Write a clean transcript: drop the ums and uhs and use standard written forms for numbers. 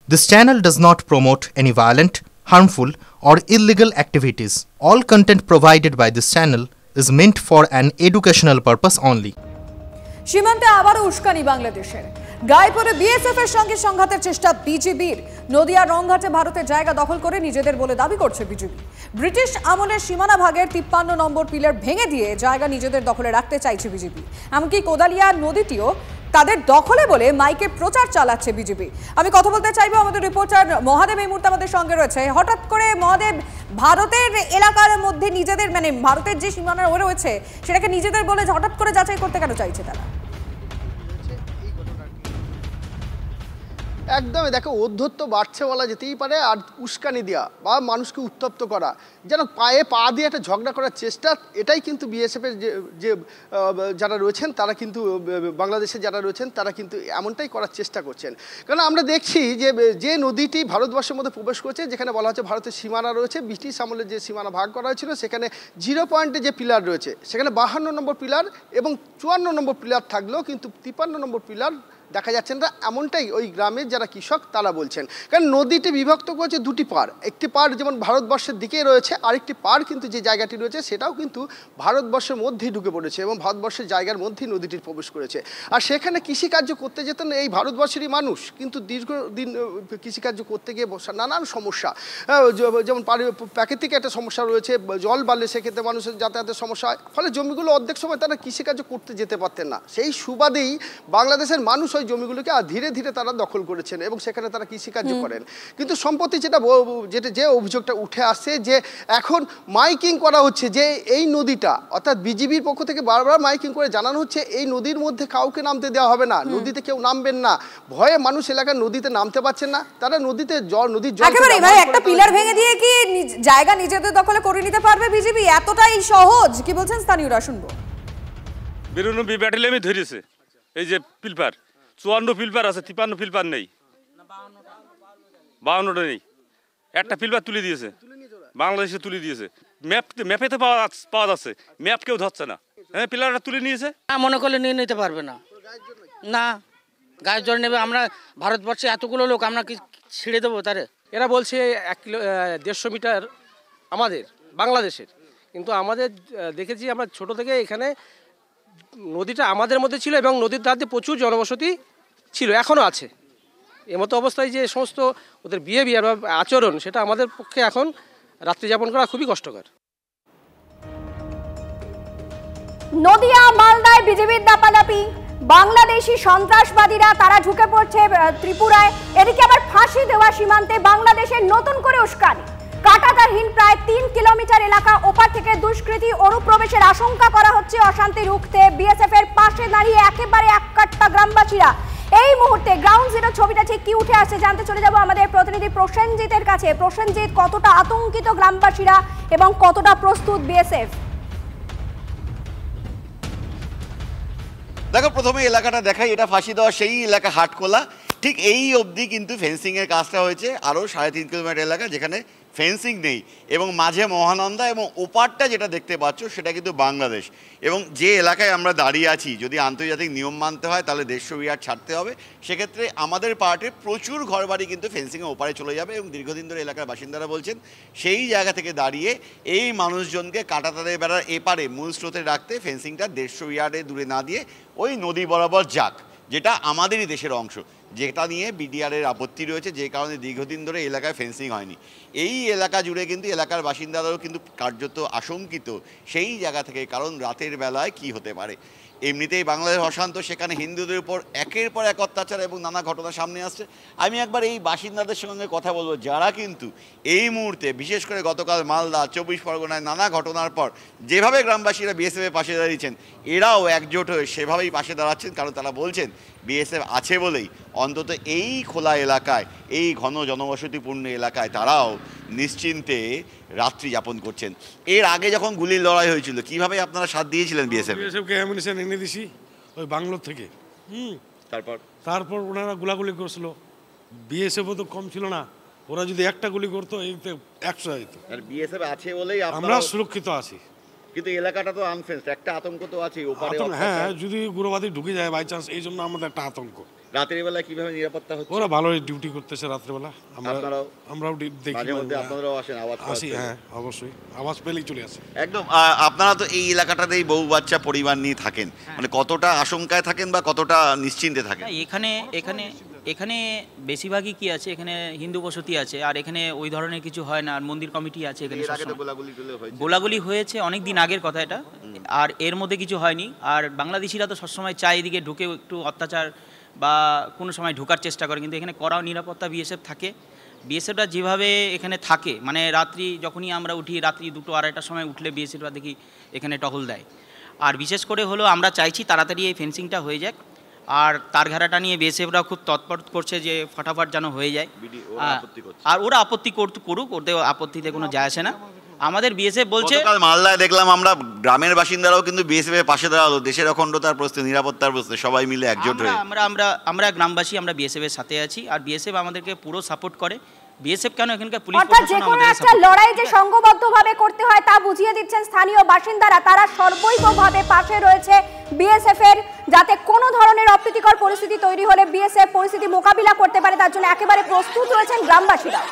This channel does not promote any violent, harmful, or illegal activities. All content provided by this channel is meant for an educational purpose only. সীমান্তে আবারও উস্কানি বাংলাদেশের গাইপুরে BSF এর সঙ্গে সংঘাতের চেষ্টা বিজিবির। নদিয়ার রংঘাটে ভারতের জায়গা দখল করে নিজেদের বলে দাবি করছে বিজিবি। ব্রিটিশ আমলের সীমানা ভাগের ৫৩ নম্বর পিলার ভেঙে দিয়ে জায়গা নিজেদের দখলে রাখতে চাইছে বিজিবি। এমনকি কোদালিয়া নদীটিও তাদের দখলে বলে মাইকে প্রচার চালাচ্ছে বিজিবি। আমি কথা বলতে চাইবো আমাদের রিপোর্টার মহাদেব এই মুহূর্তে আমাদের সঙ্গে রয়েছে। হঠাৎ করে মহাদেব, ভারতের এলাকার মধ্যে নিজেদের ভারতের যে সীমানা রয়েছে সেটাকে নিজেদের বলে হঠাৎ করে যাচাই করতে কেন চাইছে তারা? একদমই দেখো, অধ্যত্ব বাড়ছে বলা যেতেই পারে। আর উস্কানি দেওয়া বা মানুষকে উত্তপ্ত করা, যেন পায়ে পা দিয়ে একটা ঝগড়া করার চেষ্টা, এটাই কিন্তু বিএসএফের যে যারা রয়েছেন তারা কিন্তু বাংলাদেশে যারা রয়েছেন তারা কিন্তু এমনটাই করার চেষ্টা করছেন। কারণ আমরা দেখছি যে নদীটি ভারতবর্ষের মধ্যে প্রবেশ করেছে, যেখানে বলা হচ্ছে ভারতের সীমানা রয়েছে, ব্রিটিশ আমলের যে সীমানা ভাগ করা হয়েছিল, সেখানে 0 পয়েন্টে যে পিলার রয়েছে সেখানে 52 নম্বর পিলার এবং 54 নম্বর পিলার থাকলেও কিন্তু 53 নম্বর পিলার দেখা যাচ্ছে না। এমনটাই ওই গ্রামের যারা কৃষক তারা বলছেন। কারণ নদীটি বিভক্ত করেছে দুটি পার, একটি পার যেমন ভারতবর্ষের দিকেই রয়েছে, আরেকটি পার কিন্তু যে জায়গাটি রয়েছে সেটাও কিন্তু ভারতবর্ষের মধ্যেই ঢুকে পড়েছে এবং ভারতবর্ষের জায়গার মধ্যেই নদীটির প্রবেশ করেছে। আর সেখানে কৃষিকার্য করতে যেতেন এই ভারতবর্ষেরই মানুষ, কিন্তু দীর্ঘদিন কৃষিকার্য করতে গিয়ে নানান সমস্যা, যেমন প্রাকৃতিক একটা সমস্যা রয়েছে, জল বাড়লে সেক্ষেত্রে মানুষের যাতায়াতের সমস্যা হয়, ফলে জমিগুলো অর্ধেক সময় তারা কৃষিকার্য করতে যেতে পারতেন না। সেই সুবাদেই বাংলাদেশের মানুষ ওই জমিগুলোকে ধীরে ধীরে তারা দখল করেছেন এবং সেখানে তারা কৃষিকার্য করেন। কিন্তু সম্প্রতি যে অভিযোগটা উঠে আসছে যে এখন মাইকিং করা হচ্ছে যে এই নদীটা, অর্থাৎ বিজিবির পক্ষ থেকে বারবার মাইকিং করে জানানো হচ্ছে এই নদীর মধ্যে কাউকে নামতে দেওয়া হবে না, নদীতে কেউ নামবেন না। ভয়ে মানুষ এলাকার নদীতে নামতে পারছেন না, তারা নদীর জল একটা পিলার ভেঙে দিয়ে কি জায়গা নিজেদের দখলে করে নিতে পারবে বিজিবি? এতটাই সহজ? কি বলছেন স্থানীয়রা, শুনবো। বেরোনো ব্যাটালিয়ন আমি ধরেছে, এই যে পিলপার 54 ফিলপার আছে, 53 ফিলপার নেই, 52টা নেই, একটা ফিলপার তুলে দিয়েছে, বাংলাদেশে তুলে দিয়েছে। ম্যাপেতে পাওয়া যাচ্ছে, ম্যাপ কেউ ধরছে না। হ্যাঁ, পিলারটা তুলে নিয়েছে, মনে করলে নিয়ে নিতে পারবে না, না গায়ের জল নেবে। আমরা ভারতবর্ষে এতগুলো লোক, আমরা কি ছিঁড়ে দেবো তারে? এরা বলছে 1.5 মিটার আমাদের বাংলাদেশের, কিন্তু আমাদের দেখেছি আমরা ছোট থেকে এখানে নদীটা আমাদের মধ্যে ছিল এবং নদীর ধারে প্রচুর জনবসতি ছিল, এখনও আছে। এমতো অবস্থায় যে সমস্ত ওদের বিহেভিয়ার বা আচরণ, সেটা আমাদের পক্ষে এখন রাত্রি যাপন করা খুবই কষ্টকর। নদিয়া মালদায় বিজেপির দাপাদাপি, বাংলাদেশি সন্ত্রাসবাদীরা তারা ঢুকে পড়ছে ত্রিপুরায়। এদিকে আবার ফাঁসি দেওয়া সীমান্তে বাংলাদেশের নতুন করে উস্কানি। কাঁটাতারহীন প্রায় 3 কিলোমিটার এলাকা ওপার থেকে দুষ্কৃতী অনুপ্রবেশের আশঙ্কা করা হচ্ছে। অশান্তি রুখতে বিএসএফ এর পাশে দাঁড়িয়ে একেবারে এককাট্টা গ্রামবাসীরা। এই মুহূর্তে গ্রাউন্ড জিরো ছবিটা ঠিক কি উঠে আসছে জানতে চলে যাব আমাদের প্রতিনিধি প্রসেনজিতের কাছে। প্রসেনজিৎ, কতটা আতঙ্কিত গ্রামবাসীরা এবং কতটা প্রস্তুত বিএসএফ? দেখো, প্রথমে এলাকাটা দেখাই, এটা ফাঁসি দেওয়া সেই এলাকা হাটকোলা। ঠিক এই অবধি কিন্তু ফেন্সিংয়ের কাজটা হয়েছে। আরও 3.5 কিলোমিটার এলাকা যেখানে ফেন্সিং নেই এবং মাঝে মহানন্দা, এবং ওপারটা যেটা দেখতে পাচ্ছ সেটা কিন্তু বাংলাদেশ। এবং যে এলাকায় আমরা দাঁড়িয়ে আছি, যদি আন্তর্জাতিক নিয়ম মানতে হয় তাহলে 150 ইয়ার্ড ছাড়তে হবে। সেক্ষেত্রে আমাদের পার্টে প্রচুর ঘরবাড়ি কিন্তু ফেন্সিংয়ের ওপারে চলে যাবে এবং দীর্ঘদিন ধরে এলাকার বাসিন্দারা বলছেন সেই জায়গা থেকে দাঁড়িয়ে এই মানুষজনকে কাঁটাতারের বেড়ার এপারে মূল স্রোতে রাখতে ফেন্সিংটা 150 ইয়ার্ডে দূরে না দিয়ে ওই নদী বরাবর যাক, যেটা আমাদেরই দেশের অংশ, যেটা নিয়ে বিডিআরের আপত্তি রয়েছে, যে কারণে দীর্ঘদিন ধরে এলাকায় ফেন্সিং হয়নি। এই এলাকা জুড়ে কিন্তু এলাকার বাসিন্দারাও কিন্তু কার্যত আশঙ্কিত সেই জায়গা থেকে, কারণ রাতের বেলায় কি হতে পারে। এমনিতেই বাংলাদেশ অশান্ত, সেখানে হিন্দুদের উপর একের পর এক অত্যাচার এবং নানা ঘটনা সামনে আসছে। আমি একবার এই বাসিন্দাদের সঙ্গে কথা বলবো, যারা কিন্তু এই মুহূর্তে, বিশেষ করে গতকাল মালদা, 24 পরগনায় নানা ঘটনার পর যেভাবে গ্রামবাসীরা বিএসএফের পাশে দাঁড়িয়েছেন, এরাও একজোট হয়ে সেভাবেই পাশে দাঁড়াচ্ছেন। কারণ তারা বলছেন বিএসএফ আছে বলেই অন্তত এই খোলা এলাকায়, এই ঘন জনবসতিপূর্ণ এলাকায় তারাও নিশ্চিন্তে রাত্রি যাপন করছেন। এর আগে যখন গুলির লড়াই হয়েছিল, কিভাবে আপনারা সাথ দিয়েছিলেন বিএসএফকে? অ্যামিউনিশন এনে দিছি ওই বাংলোর থেকে। তারপর ওনারা গোলাগুলি করছিল। বিএসএফও তো কম ছিল না, ওরা যদি একটা গুলি করতো এইতে 100 হইত। বিএসএফ আছে বলেই আমরা সুরক্ষিত আছি। কিন্তু এলাকাটা তো আনফেন্সড, একটা আতঙ্ক তো আছে ওপারে। হ্যাঁ, যদি উগ্রবাদী ঢুকে যায় বাই চান্স, এই জন্য আমাদের একটা আতঙ্ক। রাতের বেলা কিভাবে নিরাপত্তা হচ্ছে? ওরা ভালোই ডিউটি করতেছে রাত্রেবেলা, আমরাও দেখি, মাঝে মধ্যে আপনারাও আসেন আওয়াজ আসি? হ্যাঁ অবশ্যই, আওয়াজ পেলেই চলে আসে। একদম। আপনারা তো এই এলাকাটাতেই বহু বাচ্চা পরিবার নিয়ে থাকেন, মানে কতটা আশঙ্কায় থাকেন বা কতটা নিশ্চিন্তে থাকেন? এখানে বেশিরভাগই কি আছে, এখানে হিন্দু বসতি আছে, আর এখানে ওই ধরনের কিছু হয় না। আর মন্দির কমিটি আছে এখানে, গোলাগুলি হয়েছে অনেক দিন আগের কথা এটা, আর এর মধ্যে কিছু হয়নি। আর বাংলাদেশিরা তো সবসময় চায় এদিকে ঢুকে একটু অত্যাচার বা কোনো সময় ঢোকার চেষ্টা করে, কিন্তু এখানে কড়া নিরাপত্তা বিএসএফ থাকে। বিএসএফটা যেভাবে এখানে থাকে, মানে রাত্রি যখনই আমরা উঠি, রাত্রি 2-2:30টার সময় উঠলে বিএসএফরা দেখি এখানে টহল দেয়। আর বিশেষ করে হলো আমরা চাইছি তাড়াতাড়ি এই ফেন্সিংটা হয়ে যাক, আর তার ঘেরাটা নিয়ে বিএসএফরা খুব তৎপর করছে যে ফটাফট যেন হয়ে যায়। আর ওরা আপত্তি করুক, ওদের আপত্তিতে কোনো যায় আসে না। আমাদের বিএসএফ বলছে, মালদায় দেখলাম আমরা গ্রামের বাসিন্দারাও কিন্তু বিএসএফ এর পাশে দাঁড়ালো, দেশের অখণ্ডতার প্রশ্নে, নিরাপত্তার প্রশ্নে সবাই মিলে একজোট হয়ে। আমরা গ্রামবাসী, আমরা বিএসএফ এর সাথে আছি, আর বিএসএফ আমাদেরকে পুরো সাপোর্ট করে। বিএসএফ কেন, এখানকার পুলিশ প্রশাসন যে কোনো একটা লড়াই যে সংঘবদ্ধভাবে করতে হয় তা বুঝিয়ে দিচ্ছেন স্থানীয় বাসিন্দারা। তারা সর্বৈকভাবে পাশে রয়েছে বিএসএফ এর, যাতে কোনো ধরনের অপ্রীতিকর পরিস্থিতি তৈরি হলে বিএসএফ পরিস্থিতি মোকাবিলা করতে পারে, তার জন্য একেবারে প্রস্তুত রয়েছেন গ্রামবাসীরা।